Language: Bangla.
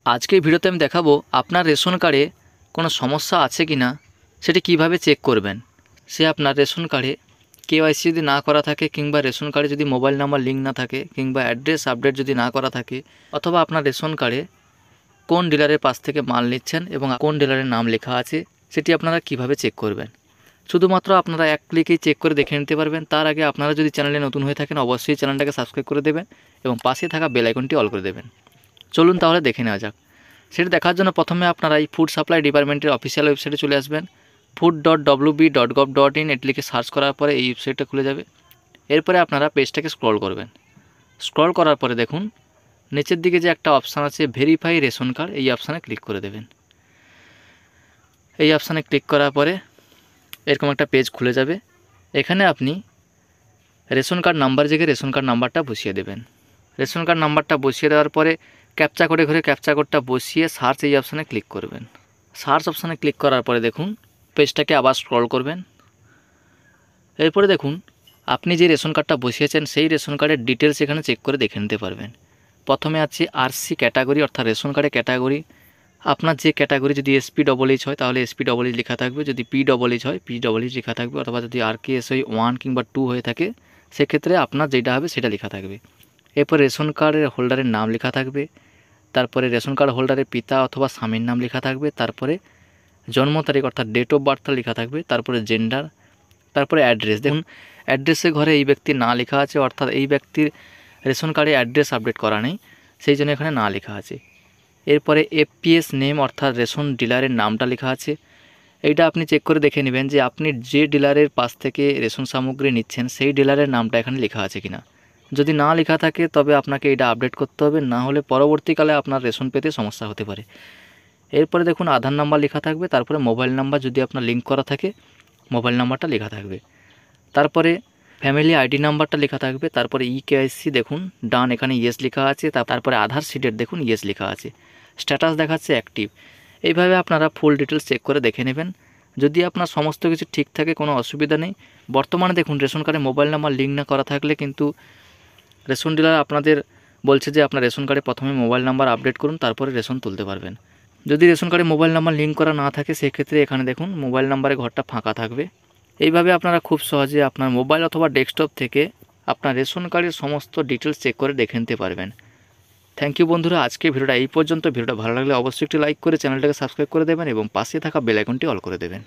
আজকের ভিডিওতে আমি দেখাবো আপনার রেশন কার্ডে কোনো সমস্যা আছে কি না সেটি কিভাবে চেক করবেন। সে আপনার রেশন কার্ডে কেওয়াইসি যদি না করা থাকে, কিংবা রেশন কার্ডে যদি মোবাইল নাম্বার লিঙ্ক না থাকে, কিংবা অ্যাড্রেস আপডেট যদি না করা থাকে, অথবা আপনার রেশন কার্ডে কোন ডিলারের পাশ থেকে মাল নিচ্ছেন এবং কোন ডিলারের নাম লেখা আছে সেটি আপনারা কিভাবে চেক করবেন। শুধুমাত্র আপনারা এক ক্লিকেই চেক করে দেখে নিতে পারবেন। তার আগে আপনারা যদি চ্যানেলে নতুন হয়ে থাকেন অবশ্যই চ্যানেলটাকে সাবস্ক্রাইব করে দেবেন এবং পাশে থাকা বেল আইকনটি অল করে দেবেন। চলুন তাহলে দেখে নেওয়া যাক। সেটা দেখার জন্য প্রথমে আপনারা এই ফুড সাপ্লাই ডিপার্টমেন্টের অফিসিয়াল ওয়েবসাইটে চলে আসবেন। food.wb.gov.in এটি লিখে সার্চ করার পরে এই ওয়েবসাইটটা খুলে যাবে। এরপরে আপনারা পেজটাকে স্ক্রল করবেন। স্ক্রল করার পরে দেখুন নিচের দিকে যে একটা অপশান আছে ভেরিফাই রেশন কার্ড, এই অপশানে ক্লিক করে দেবেন। এই অপশানে ক্লিক করার পরে এরকম একটা পেজ খুলে যাবে। এখানে আপনি রেশন কার্ড নাম্বার জায়গায় রেশন কার্ড নাম্বারটা বসিয়ে দেবেন। রেশন কার্ড নাম্বারটা বসিয়ে দেওয়ার পরে ক্যাপচা কোডে ঘুরে ক্যাপচা কোডটা বসিয়ে সার্চ এই অপশানে ক্লিক করবেন। সার্চ অপশানে ক্লিক করার পরে দেখুন পেজটাকে আবার স্ক্রল করবেন। এরপরে দেখুন আপনি যে রেশন কার্ডটা বসিয়েছেন সেই রেশন কার্ডের ডিটেলস এখানে চেক করে দেখে নিতে পারবেন। প্রথমে আছে আরসি ক্যাটাগরি, অর্থাৎ রেশন কার্ডের ক্যাটাগরি। আপনার যে ক্যাটাগরি যদি SP+H হয় তাহলে SP+H লেখা থাকবে, যদি P+H হয় P+H লেখা থাকবে, অথবা যদি RKS 1 কিংবা 2 হয়ে থাকে সেক্ষেত্রে আপনার যেটা হবে সেটা লেখা থাকবে। এরপর রেশন কার্ডের হোল্ডারের নাম লেখা থাকবে, তারপরে রেশন কার্ড হোল্ডারের পিতা অথবা স্বামীর নাম লেখা থাকবে, তারপরে জন্ম তারিখ অর্থাৎ ডেট অফ বার্থটা লেখা থাকবে, তারপরে জেন্ডার, তারপরে অ্যাড্রেস। দেখুন অ্যাড্রেসের ঘরে এই ব্যক্তির না লেখা আছে, অর্থাৎ এই ব্যক্তির রেশন কার্ডে অ্যাড্রেস আপডেট করা নেই, সেই জন্য এখানে না লেখা আছে। এরপরে FPS নেম অর্থাৎ রেশন ডিলারের নামটা লেখা আছে। এইটা আপনি চেক করে দেখে নেবেন যে আপনি যে ডিলারের পাশ থেকে রেশন সামগ্রী নিচ্ছেন সেই ডিলারের নামটা এখানে লেখা আছে কিনা। যদি না লেখা থাকে তবে আপনাকে এটা আপডেট করতে হবে, না হলে পরবর্তীকালে আপনার রেশন পেতে সমস্যা হতে পারে। এরপরে দেখুন আধার নাম্বার লেখা থাকবে, তারপরে মোবাইল নাম্বার যদি আপনার লিঙ্ক করা থাকে মোবাইল নাম্বারটা লেখা থাকবে, তারপরে ফ্যামিলি আইডি নাম্বারটা লেখা থাকবে, তারপরে EKYC দেখুন ডান এখানে ইয়েস লেখা আছে, তারপরে আধার সিটের দেখুন ইয়েস লেখা আছে, স্ট্যাটাস দেখাচ্ছে অ্যাক্টিভ। এইভাবে আপনারা ফুল ডিটেলস চেক করে দেখে নেবেন। যদি আপনার সমস্ত কিছু ঠিক থাকে কোনো অসুবিধা নেই। বর্তমানে দেখুন রেশন কার্ডে মোবাইল নাম্বার লিঙ্ক না করা থাকলে কিন্তু রেশন ডিলার আপনাদের বলছে যে আপনার রেশন কার্ডে প্রথমে মোবাইল নাম্বার আপডেট করুন, তারপরে রেশন তুলতে পারবেন। যদি রেশন কার্ডে মোবাইল নাম্বার লিঙ্ক করা না থাকে সেক্ষেত্রে এখানে দেখুন মোবাইল নাম্বারে ঘরটা ফাঁকা থাকবে। এইভাবে আপনারা খুব সহজে আপনার মোবাইল অথবা ডেস্কটপ থেকে আপনার রেশন কার্ডের সমস্ত ডিটেলস চেক করে দেখে নিতে পারবেন। থ্যাংক ইউ বন্ধুরা, আজকে ভিডিওটা এই পর্যন্ত। ভিডিওটা ভালো লাগলে অবশ্যই একটি লাইক করে চ্যানেলটাকে সাবস্ক্রাইব করে দেবেন এবং পাশে থাকা বেল আইকনটি অল করে দেবেন।